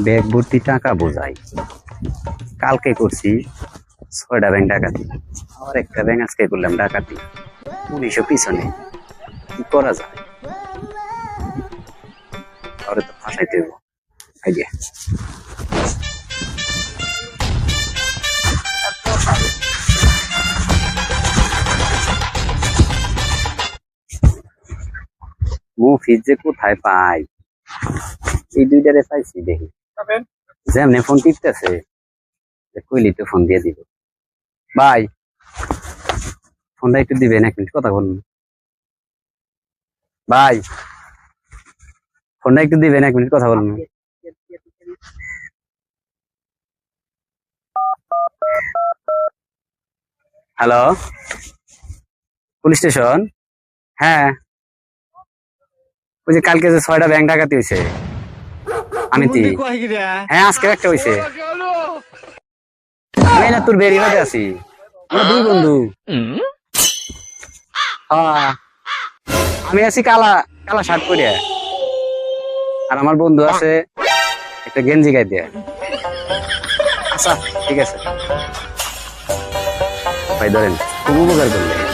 Bag ভর্তি টাকা বোঝাই, কালকে করছি 6টা ব্যাংক ডাকাতি, আর একটা ব্যাংক আজকে করলাম ডাকাতি। পুলিশও পিছনে, কি করা যায়? আরে তো ফাঁসাইতে হইব। আইডিয়া, মুফিজ যে কোথায় পাই, এই দুইটারে পাইছি দেখি। যেমনে ফোন টিপতেছে, কইলি তো ফোন দিয়ে দিব। ভাই, ফোনটা একটু দিবেন, 1 মিনিট কথা বলুন। ভাই, ফোনটা একটু দিবেন, 1 মিনিট কথা বলুন। Hello, police station? হ্যাঁ, ওই যে কালকে যে 6টা ব্যাংক ডাকাতি হয়েছে, আমি হ্যাঁ আজকে একটা হয়েছে। আমি না তোর বেরি বাজে আছি, আমরা 2 বন্ধু। হ্যাঁ, আমি আছি কালা কালা শার্ট পরে, আর আমার বন্ধু আছে একটা গেঞ্জি গায়ে দিয়ে। আচ্ছা ঠিক আছে ভাই, ধরেন, খুব উপকার করলেন।